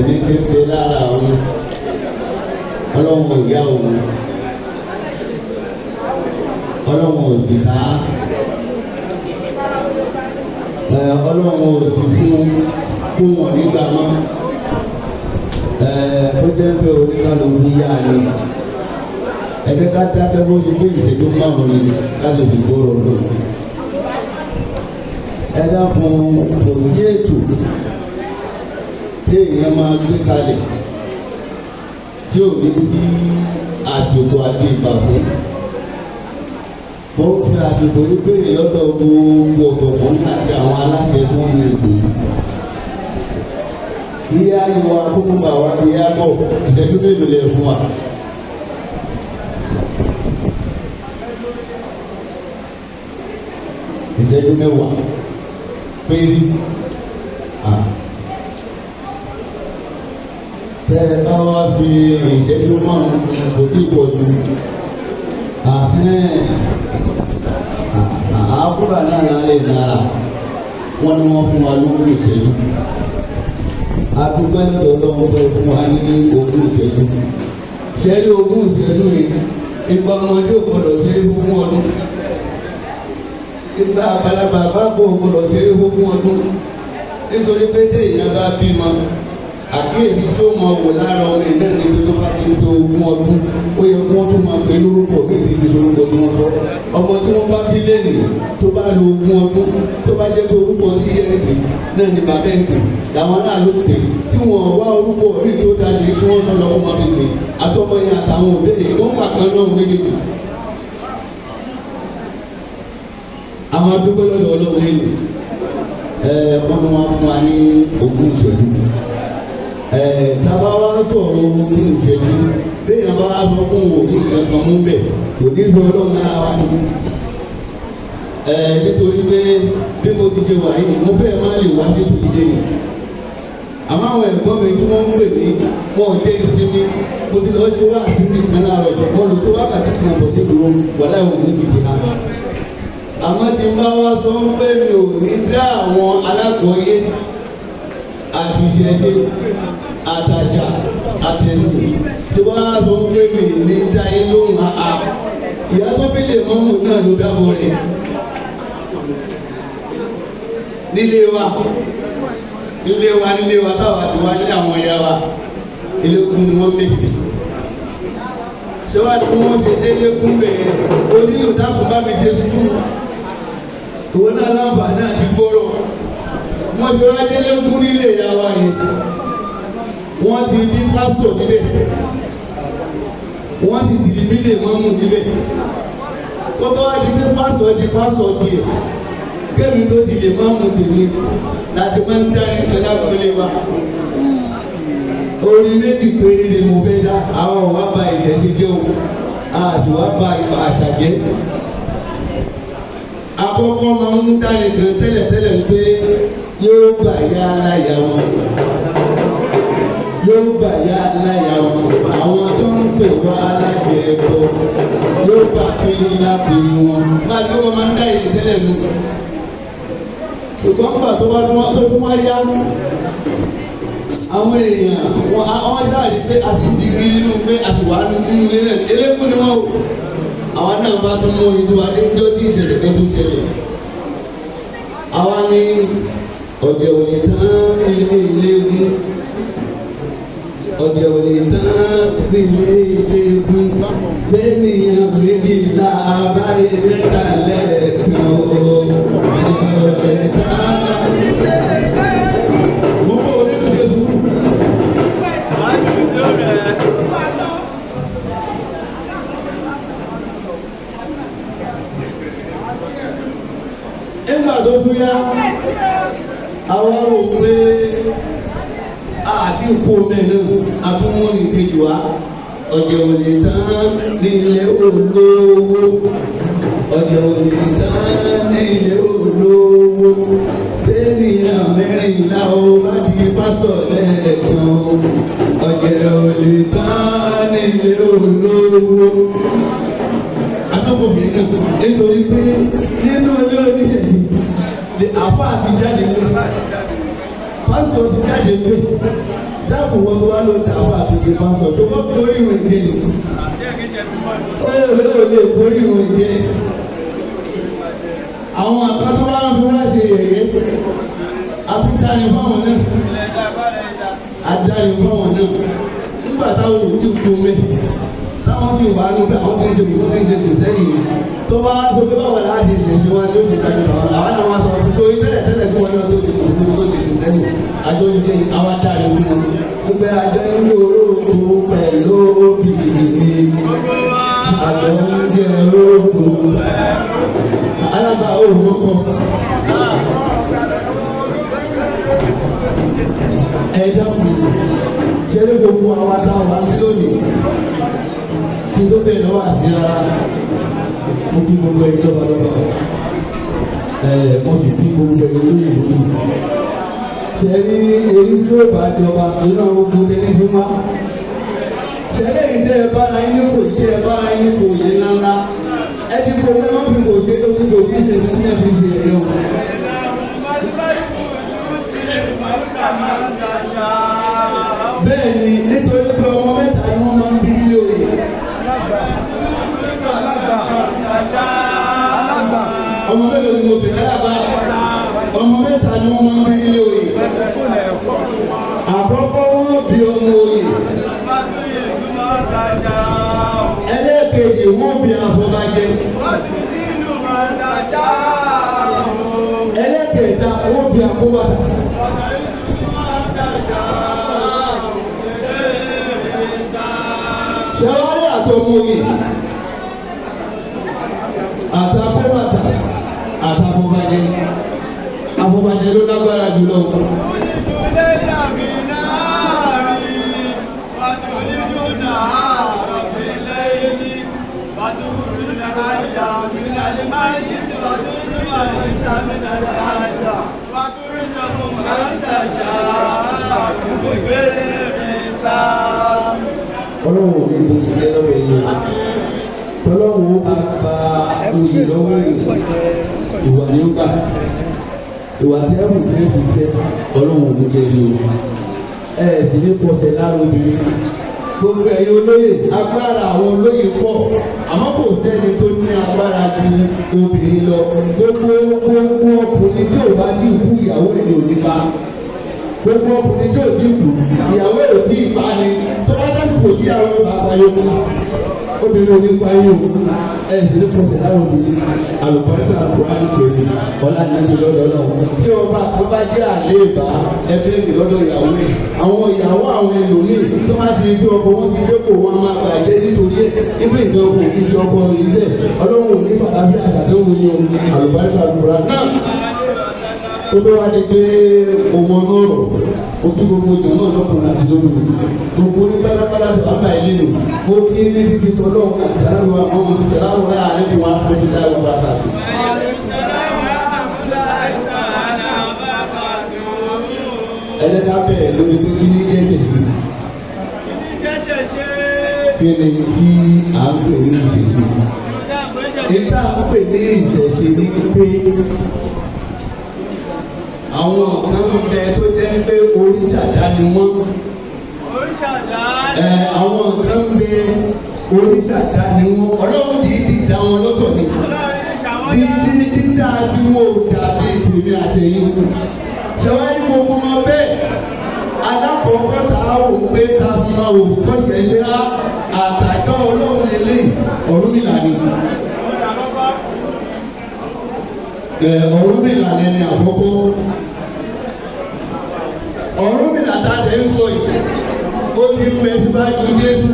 ẹ̀mí tí ń bẹ lára òun ọlọ́run ìyá òun ọlọ́run òsì ká ọlọ́run òsì fún fún wọn nígbà mọ́ ó jẹ́ pé oníkàlùkù yá ni ẹ̀jẹ̀ ká dákẹ́ bó ṣe gbé ìṣẹ́jú márùn-ún ni láti fi gbóró lò ẹ dákun kò sí ètò tí èèyàn máa gbé kalẹ̀ tí ò ní sí àsìkò àti ìgbà fún. Mo fi àsìkò yìí pé lọ́dọ̀ gbogbo ọ̀gbọ̀n àti àwọn aláṣẹ tí wọ́n ní ètò yìí. Iye ayọ̀ akókò bá wa di yàgò ìṣẹ́jú mélòó lẹ̀ fún wa. Ìṣẹ́jú mẹ́wàá péré. Tẹ́ ẹ bá wá fi ìṣẹ́jú márùn-ún kò tí ì pọ̀ jù. Àkúrà náà lè dára wọ́n ní wọ́n fún wa lógún ìṣẹ́jú. Adúgbò ìdọ̀lọ́wọ́ bẹ́ẹ̀ fún wa ní ogún ìṣẹ́jú. Ṣẹ́rí ogún ìṣẹ́jú yìí ìgbà ọmọdé ò gbọdọ̀ ṣeré fún ọdún. Ìgbà àgbàlagbà bá kó o gbọdọ̀ ṣeré fún ọdún. Nítorí pé tí èèyàn bá bímọ àkíyèsí tí ó máa wò lára ọmọ ẹ̀ náà níbi tó bá ti ń tó ogún ọdún ó yẹ kí wọ́n tún máa pè lórúkọ bí ti fi sorúkọ tí wọ́n sọ. Ọmọ tí wọ́n bá bí lẹ́nìí tó bá lo ogún ọdún tó bá jẹ́ pé orúkọ tí yẹ ń pè náà ni bàbá ẹ̀ ń pè làwọn náà ló pè tí wọ́n wá orúkọ orí tó dájú tí wọ́n sọ lọ́wọ́ máa fi pè àtọmọ yẹn àtàwọn òbí wọ́n pà kan náà méjèèjì. Àwọn adúgbò lọ́dọ̀ ọlọ́run lẹ́yìn wọ́n wá fún wa ní ogún ìṣẹ́jú. Tàbá wá sọ̀rọ̀ ogún ìṣẹ́jú béèyàn bá wá sọ fún òní kankan mú bẹ̀ kò ní sọ ọlọ́run náà wá ní. Nítorí pé bí mo ti ṣe wà yìí mo fẹ́ máa lè wá sí ìdílé mi. Àmọ́ àwọn ẹ̀gbọ́n mi tí wọ́n ń pè mí wọ́n ò dé ìsinmi mo ti lọ ṣe wá sí ìpínlẹ̀ náà rẹ̀ mo lò tó wákàtí kan bọ̀ nídúró wàlá ìwọ̀n mi ti ti hàn. Àmọ́ tí n bá wá sọ ń pé mi ò ní dá àwọn alágbọ̀ọ́yé àti ìṣẹ̀ṣe àtàṣà àtẹ̀sìn tí wọ́n á sọ pé mi ní dá yín lóhùn àá ìyá tó bí lè mọ́mù náà ló dábọ̀ rẹ̀ nílé wa táwa ti wá nílé àwọn ìyá wa elékún ni wọ́n bẹ̀ ṣéwádìí kí wọ́n ṣe elékún bẹ̀rẹ̀ onílò dákun bá mi ṣe sùúrù ìwọ náà láǹfààní àti gbọ́rọ̀ wọ́n ṣe wá délé kún nílé ìyá wa yìí wọ́n ti bí pásítọ̀ níbẹ̀ wọ́n sì ti di bílẹ̀ mọ́mù níbẹ̀ tó bá wá di pé pásítọ̀ di pásítọ̀ tiẹ̀ kẹ́mi tó di lè mọ́mù tèmi láti máa ń darí ìpínlẹ̀ àgbélé wa orí méjì péré ni mo fẹ́ dá àwọn òwá ba ìṣẹ̀ṣe jẹ́ o àti wá ba àṣà jẹ́ àkọ́kọ́ máa ń dárí gan tẹ́lẹ̀tẹ́lẹ̀ pé yóò gbà yá aláya wọn yóò gbà yá aláya wọn àwọn tó ń pè wá alájẹ ẹ̀kọ́ yóò gbà pé lápè wọn máa tó wọn máa ń dá ìlú tẹ́lẹ̀ nù ṣùgbọ́n gbà tó bá tó tún wá yá àwọn èèyàn wọ́n dáàrí pé a ti dìgí nínú pé a sì wà nínú ilé náà elékún ni wọ́n o àwọn náà bá tún mú orin tó wá dé tó tí ìṣẹ̀lẹ̀ kan tó ṣẹlẹ̀ àwa ní ọ̀jẹ̀ òní tán ilé egun ọ̀jẹ̀ òní tán ilé egun bẹ́ẹ̀nìyàn méjìlá abáyé mẹ́ta lẹ́ẹ̀kan o ọ̀jẹ̀ tán. Nígbà tó tún yá àwọn rò pé àti kó mẹ́rin àtúmọ̀rin kejì wá ọ̀jẹ̀ òní tán nílé olówó ọ̀jẹ̀ òní tán nílé olówó bẹ́ẹ̀nìyàn mẹ́rìnlá ó bá di pásítọ̀ lẹ́ẹ̀kan ọ̀jẹ̀ òní tán nílé olówó. Àtọ́kùnrin náà nítorí pé nínú ilé oníṣẹ̀ṣe àfáà ti jáde pé pásítọ̀ ti jáde pé dákun wọn tó wá ló dà fún àtòkè bá sọ tó wọ́n borí ìwé ìdè ni ó lè borí ìwé ìdè àwọn àkàtọ́ wa ń fi wá ṣe yẹ̀yẹ́ àtúndáni fáwọn náà àdáni fáwọn náà nígbà táwọn ò tí kú mẹ́ táwọn sì wà nù pé àwọn kì í ṣe kò ní ṣe kò sẹ́yìn tó bá sọ pé báwo la ṣe ṣe sí wọn tó ṣe dájú lọ àwọn náà wọn sọ pé sórí tẹ́lẹ̀ kí wọn náà tó di kòkòrò tó di kò sẹ́yìn àjọ ìdè àwọn dáre fún wọn gbogbo àjọ ìdè olóògbé pẹ̀lú òbí mi àjọ ìdè olóògbé alága òun kọ ẹ̀dá kù ṣẹlẹ̀ gbogbo àwọn adáwà lónìí kí tó bẹ̀rẹ̀ lọ́wọ́ àti ara mo kí gbogbo ẹ̀yìn lọ́wọ́lọ́wọ́ mo sì kí gbogbo ẹ̀yìn lóyìnbó yìí ṣẹlẹ̀ èyí tí ó bá jọba nínú àwọn gbogbo ẹni tí wá ṣẹlẹ̀ yìí tẹ́ ẹ bára yín ní kò yìí tẹ́ ẹ bára yín ní kò yìí ńláńlá ẹni kò mẹ́wọ́n fi kò ṣe lórí kò kí ṣe ní ẹ̀ fi ṣe ẹ̀yọ́. bẹ́ẹ̀ ni nítorí pé ọmọ mẹ́ta ni wọ́n máa ń bí nílé òye. ọmọ mélòó ni mo bẹ̀rẹ̀ lábá ọmọ mẹ́ta ni wọ́n máa ń bí nílé òye. àkọ́kọ́ wọn bí ọmọ òye. ẹlẹ́ẹ̀kejì wọ́n bí àfọ̀bàjẹ́. ẹlẹ́ẹ̀kẹta wọ́n bí àkóbàtà. ṣẹ́wárí àtọmọ yìí àtàkóbàtà àtàfọ̀bàjẹ́ àfọ̀bàjẹ́ ló lágbára jùlọ. Ọlọ́run ò ní gbogbo ilé lọ́wọ́ ẹ̀yẹ Ọlọ́run ó bá gba oyè lọ́wọ́ ìwà ní ó gbà ìwà tí ẹ̀rù fẹ́ fi tẹ́ Ọlọ́run ò ní jẹ́ yìí o ẹ̀ sì ní pọ̀sẹ̀ lára obìnrin gbogbo ẹ̀yin olóyè agbára àwọn olóyè pọ̀ àmọ́ kò sẹ́ni tó ní agbára ju obìnrin lọ gbogbo ọkùnrin tí ò bá ti kú ìyàwó ẹ̀ ní òní bá gbogbo ọkùnrin tí ò ti kú ìyàwó ẹ̀ ò tí ì bá ní tó bá dásìkò tí ìyàwó bá bá yóò kú obìnrin òní pa yóò ẹ̀ sì ní pọ̀sẹ̀ lára obìnrin àlùbọ́ríkà àkùránì kiri ọ̀la nàbí lọ́dọ̀ náà tí ọba kan bá jẹ́ àléébá ẹgbẹ́ mi lọ́dọ̀ ìyàwó ẹ̀ àwọn ìyàwó àwọn ẹlòmíì tó bá ti gbé ọkọ wọn ti dépò wọn máa bàjẹ́ nítorí ẹ̀ nígbà ìgbà ọkọ òní ṣe ọkọ rẹ̀ iṣẹ́ ọlọ́run òní fàdábí àṣàdéhùn yẹn àlùbọ́ríkà àkùránì náà tó tó wá di pé ọmọ náà rọ̀ ó kí gbogbo ìjọ náà lọ́kùnrin àti lóbìnrin gbogbo ní pátápátá tó bá bá ilé nù ó kí ní kíkí tó lọ́wọ́ àti dáná wa ọmọ ìṣẹ̀láwọ̀ rẹ̀ àlejò wa tó ti dá ìwọ̀n bàtà sí. ẹlẹ́ka bẹ́ẹ̀ lórí pé kí ní jẹ́ ṣèṣe kí ni tí à ń pè ní ìṣẹ̀ṣe nígbà à ń pè ní ìṣẹ̀ṣe ní pé àwọn kan bẹ tó jẹ́ pé oríṣàdá ni wọ́n. àwọn kan bẹ oríṣàdá ni wọ́n ọlọ́run dìídì dá wọn lọ́tọ̀ ni. bí dídá tí wọ́n ò dàbí tèmi àtẹ̀yìn. ṣèwádìí gbogbo wọn bẹ́ẹ̀ alákọ̀ọ́kọ́ tá a wò pé ká fi máa wò kọ́sẹ̀ ilé àtàjọ́ ọlọ́run lélẹ̀ Ọ̀rúnmìlà ni. Ọ̀rúnmìlà lẹni àkọ́kọ́ Ọ̀rúnmìlà tàdé ń sọ yìí ó ti ń bẹ síwájú Jésù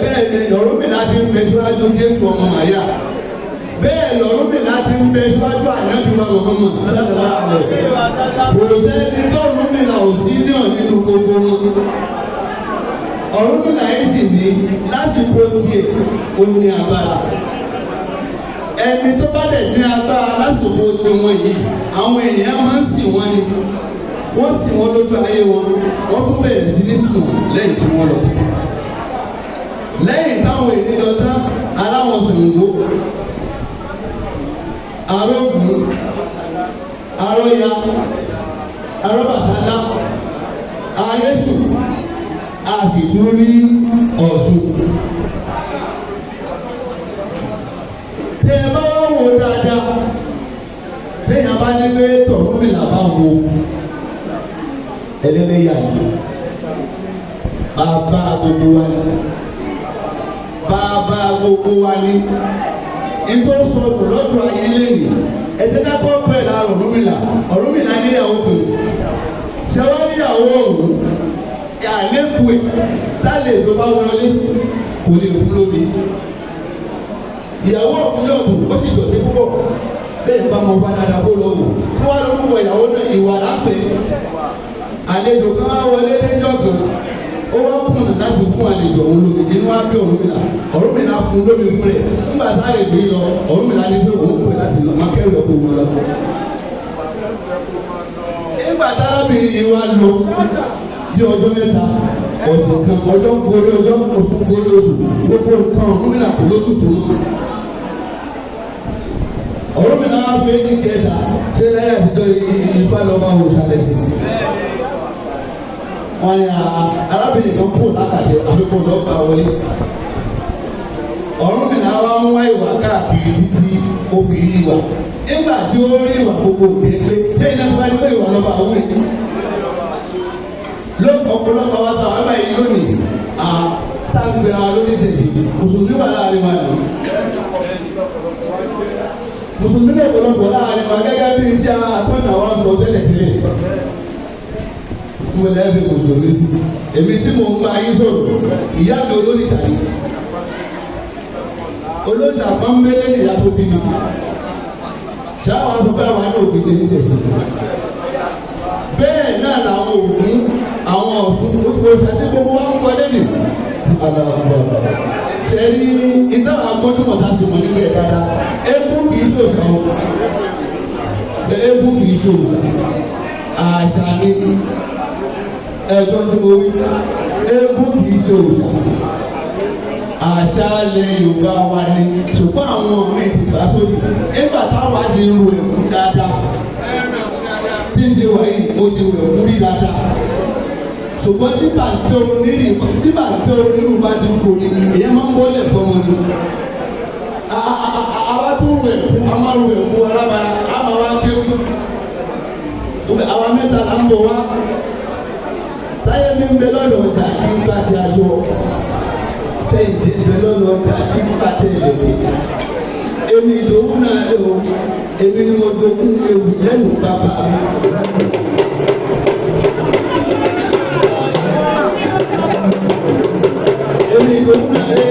bẹ́ẹ̀ ni Ọ̀rúnmìlà ti ń bẹ síwájú Jésù ọmọ Màríà bẹ́ẹ̀ l'Ọ̀rúnmìlà ti ń bẹ síwájú Ànábì Muhammad sallallahu alaihi wasallam kò sẹ́ni tó Ọ̀rúnmìlà ò sí náà nínú gbogbo wọn Ọ̀rúnmìlà yìí sì ní lásìkò tiẹ̀ ó ní agbára. Ẹni tó bá dẹ̀ ní agbára lásìkò tí wọ́n yìí àwọn èèyàn máa ń sìn wọ́n ni wọ́n sìn wọ́n lójú ayé wọn wọ́n tún bẹ̀rẹ̀ sí ní sùn lẹ́yìn tí wọ́n lọ. lẹ́yìn táwọn ènìyàn lọ tán aláwọ̀ Ṣàngó arógun aróya arọ́bàtálá arẹ́sù a sì tún rí ọ̀ṣun. tẹ ẹ bá wá wò dáadáa téèyàn bá ní pé tọ̀rúnmìlà bá wo ẹlẹ́lẹ́yà yìí bàbá gbogbo wa ni bàbá gbogbo wa ni nítorí sọ̀rọ̀ lọ́dọ̀ ayé lẹ́yìn ẹ̀jẹ̀ dákọ̀ bẹ́ẹ̀ la Ọ̀rúnmìlà níyàwó pè ṣẹ́wá níyàwó ọ̀hún àlékún ẹ̀ lálẹ́ tó bá wọlé kò lè fún lómi ìyàwó ọ̀hún yóò kù ó sì dọ̀tí púpọ̀ bẹ́ẹ̀ bá mọ padà kó lọ wò kí wọ́n lórúkọ ìyàwó náà ìwà lápẹ́ àlejò kan wá wọlé lẹ́jọ́ kan ó wá kùnà láti fún àlejò òun lómi inú wa bí Ọ̀rúnmìlà fún lómi fún rẹ̀ nígbà tá a lè gbé lọ Ọ̀rúnmìlà ní pé òun pè láti lọ máa kẹ́rù ẹ̀kọ́ wọn lọ. nígbà tá arábìnrin yìí wá lọ bí ọjọ́ mẹ́ta ọ̀sẹ̀ kan ọjọ́ gorí ọjọ́ oṣù gorí oṣù gbogbo nǹkan Ọ̀rúnmìlà kò lójútùú náà. Ọ̀rúnmìlà wá fẹ́ ní kẹta ṣé lẹ́yìn àtijọ́ Ifá lọ́ba wò sálẹ̀ sí i. wọ́n ní arábìnrin kan kú lákàtẹ́ àfikún lọ́gbà wọlé. Ọ̀rúnmìlà wá ń wá ìwà káàkiri títí ó fi rí ìwà. nígbà tí ó rí ìwà gbogbo kéèké ṣé iná bá ní pé ìwà lọ́ba àwúrè. ọ̀pọ̀lọpọ̀ wa ta ọ̀rọ̀ yìí lónìí tágbèrè àwọn lóníṣèṣì mùsùlùmí wà láàrin wa nù. mùsùlùmí ní ọ̀pọ̀lọpọ̀ láàrin wa gẹ́gẹ́ bí tí a tọ́nà wa sọ tẹ́lẹ̀. mo lè fi mùsùlùmí sí èmi tí mo ń bá yín sọ̀rọ̀ ìyá mi olóríṣà yìí olóríṣà kan mẹ́lẹ́ nìyá tó bí mi ṣáà sọ pé àwọn àná òbí ṣe ní ṣẹ̀ṣẹ̀ bẹ́ẹ̀ náà làwọn Ògún àwọn Ọ̀ṣun oṣooṣù àti gbogbo wa ń wọlé nì ṣẹ́rí ìdára gbọ́dúnmọ̀tà sí mọ̀ nígbà dáadáa eégún kì í ṣòṣà o eégún kì í ṣòṣà àṣà ni ẹ̀gbọ́n tí mo wí eégún kì í ṣòṣà àṣà ilẹ̀ Yorùbá wa ni ṣùgbọ́n àwọn míì ti gbà sórí nígbà táwa ṣe ń ro ẹ̀kú dáadáa tí ń ṣe wáyé mo ti ro ẹ̀kú rí dáadáa ṣùgbọ́n tí bàtẹ́ onírú bá ti ń foni èyí máa ń bọ́lẹ̀ fọmọ ni àwa tó ro ẹ̀kú a máa ro ẹ̀kú alábàárà a máa wá kéwù àwa mẹ́ta là ń bọ̀ wá táyé mi ń bẹ lọ́dọ̀ ọjà tí ń bá ti aṣọ tẹ̀yìntì ń bẹ lọ́dọ̀ ọjà tí ń bá tẹ̀ lẹ́kọ̀ọ́ èmi ìdòwú náà lé o èmi ni mo jogún ewu lẹ́nu bàbá mi. èmi ìdòwú náà lé